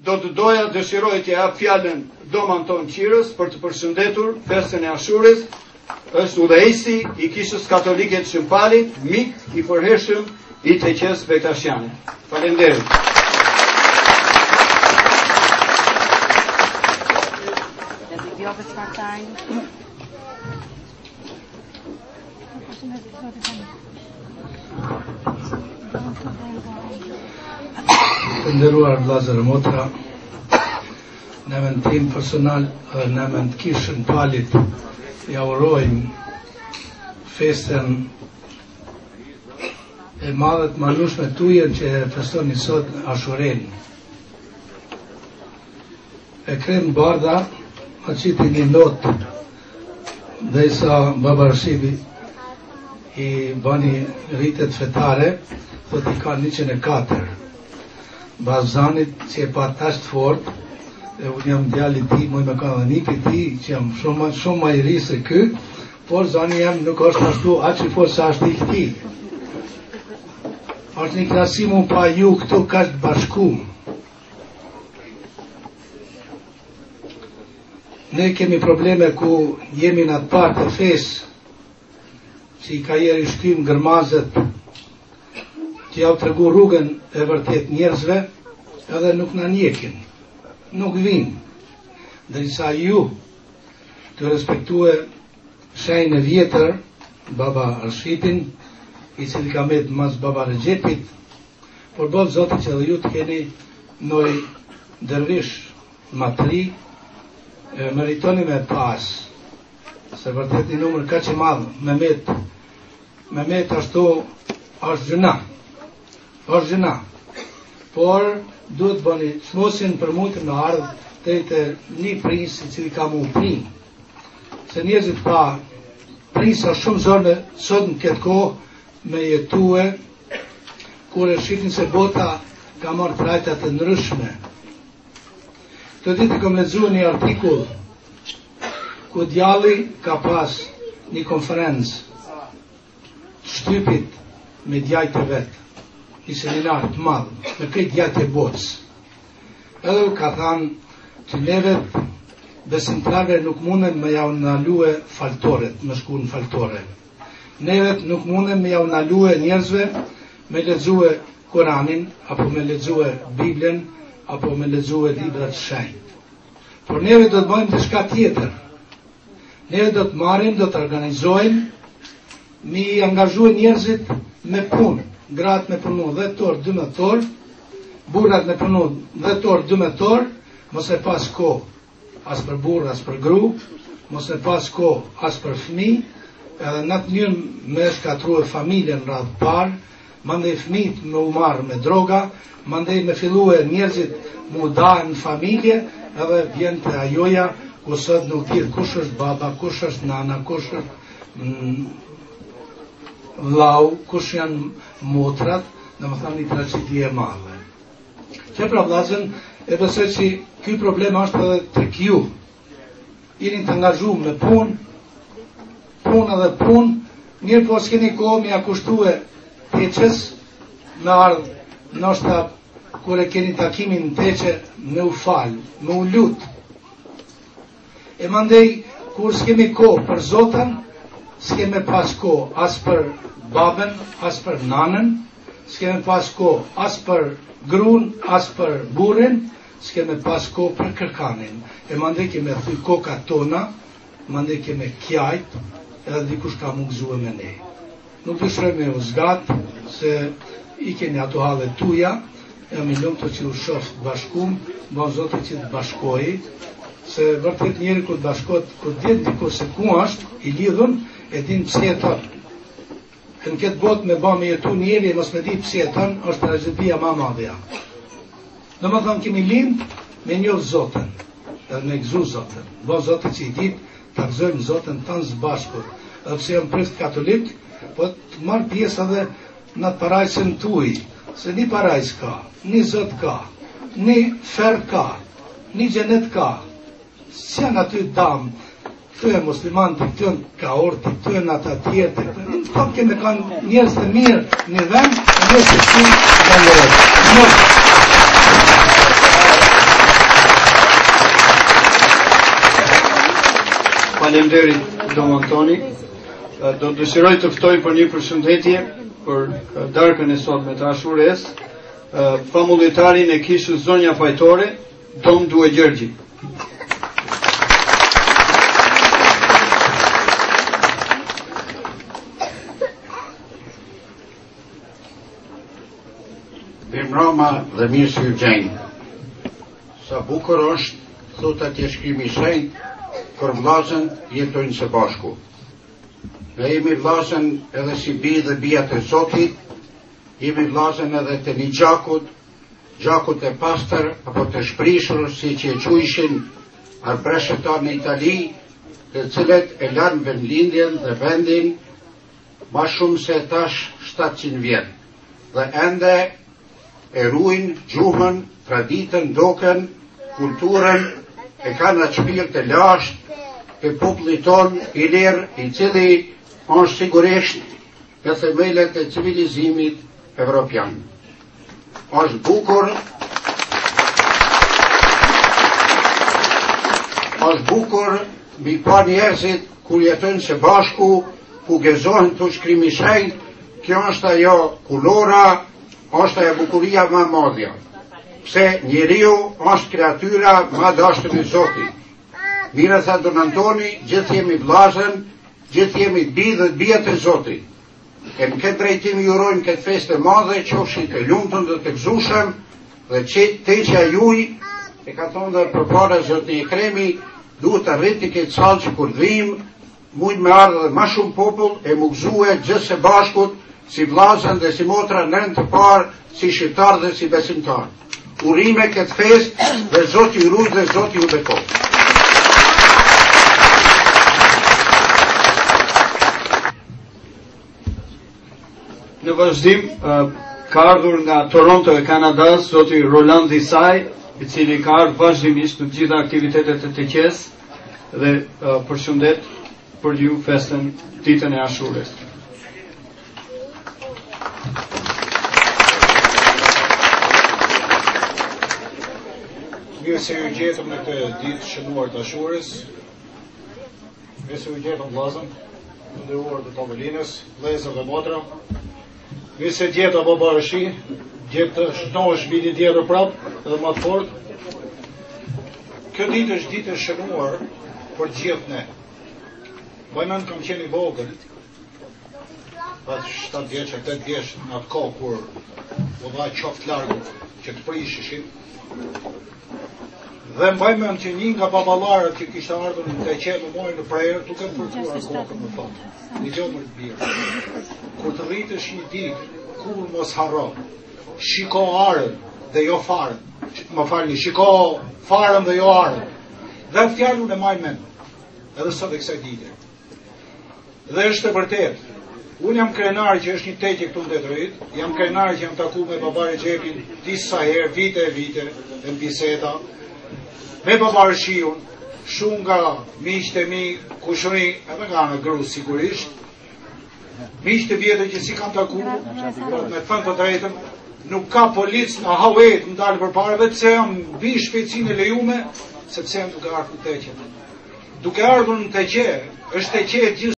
Do të doja, dëshiroj të jap fjalën Dom Anton Qirës për të përshëndetur festën e Ashurës. Është udhëheqësi i Kishës Katolike të Shëmpalit, mik i përhershëm i Teqes Bektashiane. Faleminderit. Të nderuar vëllezër e motra, në emrin tim personal dhe në emrin të Kishën Palit ja urojmë festën e madhe të manushme tujen që e festoni sot Ashuren. E krem bardha, ma qiti një not dhe sa Baba Rashibi i bani rritet fetare, thot i ka 104. Bazanit që e pa tash të fort, e unë jam djali ti, moj me ka dhe niki ti, që jam shumë ma i ri se kë, por zani jam nuk është ashtu aqë i fort sa është i këti. është një klasimu pa ju këtu ka të bashkum. Ne kemi probleme ku jemi në atë partë e fesë, që i ka jeri shtym gërmazet, që ja u tregu rrugën e vërtet njerëzve, edhe nuk në njekin, nuk vinë, ndërsa ju të respektue shenjën e vjetër, Baba Arshipin, i cili ka met mas Baba Regjepit, por bëllë zotë që dhe ju të keni noj dërvish matri, meritoni me pas, se vërtet një numër ka që madhë, me met ashtu është gjëna, por duhet bëni smosin për mujtë në ardhë të të një prinsë që i ka mu pri, se njerëzit pa prisa shumë zorme sot në këtë kohë me jetue, kur e shifin se bota ka marrë trajta të ndryshme. Të ditë kom lexuar një artikull ku djalli ka pas një konferencë shtypit me djajtë e vetë, një seminar të madhë, me këtë djajtë e botës. Edhe ka thanë që neve besimtarve nuk mundem me ja unalue faltoret, me shku në faltore. Neve nuk mundem me ja unalue njerëzve me lexue Koranin, apo me lexue Biblen, apo me lexue libra të shenjtë. Por neve do të bëjmë diçka tjetër. Neve do të marrim, do të organizojmë, mi angazhue njerëzit me punë, gratë me punu 10 orë, 12 orë, burrat me punu 10 orë, 12 orë, mos e pas kohë as për burr, as për gru, mos e pas kohë as për fëmijë, edhe në atë mënyrë me shkatrue familjen radhë parë, mandej fëmijët me u marrë me droga, mandej me fillue njerëzit mu da në familje, edhe vjen të ajoja ku sot nuk tjetë kush është baba, kush është nana, kush është vllau, kush janë motrat, në më thamë një tragedi e madhe. Që pra vllazën, e besoj që ky problem është edhe tek ju. Jeni të angazhuar me punë edhe punë, mirë po s'keni kohë me ja kushtue Teqes me ardhë, nështë kur e keni takimin në Teqe, me u falë, me u lutë. E mandej, kur s'kemi kohë për Zotën, s'kemi pas kohë as për babën, as për nanën, s'kemi pas kohë as për grun, as për burin, s'kemi pas kohë për kërkanin. E mandej keme thuj koka tona, mandej keme kjajt, edhe dikush ka mu gëzue me ne. Nuk të shroj me u zgat, se i keni ato halë tuja, jam i lumë të që u shofë të bashkum, bon zote që të bashkoj, se vërtet njeri ku të bashkot, ku të ditë dikur se ku është, i lidhun, e din pse e tonë. Në këtë botë me ba me jetu njeri, mos me di pse e tonë, është tragedia ma madhja. Në më thonë kemi lind me njohë Zotën, edhe me gëzu Zotën. Bon zote që i ditë, të gëzojmë Zotën tanë së bashkur. Edhe pse jam prift katolik, po të marrë pjesë edhe në të parajsën tuj, se një parajs ka, një Zot ka, një fer ka, një gjenet ka, si janë aty damë, këtu e muslimantë, këtu e ka orti, këtu e në ata tjetë, në të keme kanë njerëz të mirë një vend, njerëz të shumë të lërë. Faleminderit Dom Antoni. Do dëshiroj të ftoj për një përshëndetje për darkën e sotme të Ashures, famullitarin e kishës Zonja Fajtore, Dom Due Gjergji. Roma dhe mirë si ju gjenjë. Sa bukur është, thot atje shkrimi i shenjtë, kur vllazën jetojnë së bashku. Ne jemi vllazën edhe si bi dhe bijat e Zotit, jemi vllazën edhe të një gjakut e pastër apo të shprishur si që e quishin arbreshet në Itali, të cilët e lanë vendlindjen dhe vendin ma shumë se tash 700 vjet. Dhe ende e ruajnë gjuhën, traditën, dokën, kulturën, e kanë atë shpirt të lashtë të popullit ton i lirë, i cili është sigurisht në themelet e civilizimit evropian. Është bukur mi pa njerëzit kur jetojnë së bashku, ku gezohen të shkrimi shenjtë, kjo është ajo kulora, është ajo bukuria më madhja. Pse njeriu është kreatyra më dashur e Zotit. Mira tha Don Antoni, gjithë jemi vllazën, gjithë jemi bijë dhe bijat e Zotit. E në këtë drejtim ju urojmë këtë festë të madhe, qofshin të lumtur dhe të gëzueshëm, dhe teqja juaj, e ka thonë dhe përpara Zoti i Kremi, duhet të rriti këtë sallë që kur vim, mund me ardhe dhe më shumë popull e mu gëzue gjithë së bashkut, si vllazën dhe si motra nën të parë, si shqiptar dhe si besimtar. Urime këtë festë dhe Zoti ju ruaj dhe Zoti ju bekoj. Në vazhdim, ka ardhur nga Toronto e Kanadas, Zoti Roland Isaj, i cili ka ardhur vazhdimisht në gjitha aktivitetet e TQS dhe përshëndet për ju festën ditën e Ashures. Mirë se ju gjetëm në këtë ditë shënuar të Ashures. Mirë se ju gjetëm vllazën, të nderuar të Tomelinës, vëllezër dhe motra. Mirë se gjetë apo barashi, gjetë të shnohesh mbi një tjetër prapë edhe më të fortë. Kjo ditë është ditë e shënuar për gjithë ne. Vajmën kam qenë i vogël, atë 7 vjeç, 8 vjeç në atë kohë kur u dha qoftë largu që të prishishin. Dhe mbaj me që një nga baballarët që kishte ardhur në TQ më mori në prerë, duke përkuar kokën më thonë. Një gjë më të birë. Kur të rritesh një ditë, kur mos harro, shiko arën dhe jo farën. Më falni, shiko farën dhe jo arën. Dhe fjalën e maj mend, edhe sot e kësaj dite. Dhe është e vërtetë. Unë jam krenar që është një teqe këtu në Detroit, jam krenar që jam taku me babare Xhepin disa herë, vite e vite, në biseda, me babarë Shiun, shumë nga miqtë e mi, kushoni, edhe nga në Grus sigurisht, miqtë e vjetë që si kam taku, me thënë të drejtën, nuk ka policë në havet më dalë për pare, dhe pse jam bi shpejtësinë e lejume, sepse jam duke ardhur në teqe. Duke ardhur në teqe, është teqe gjithë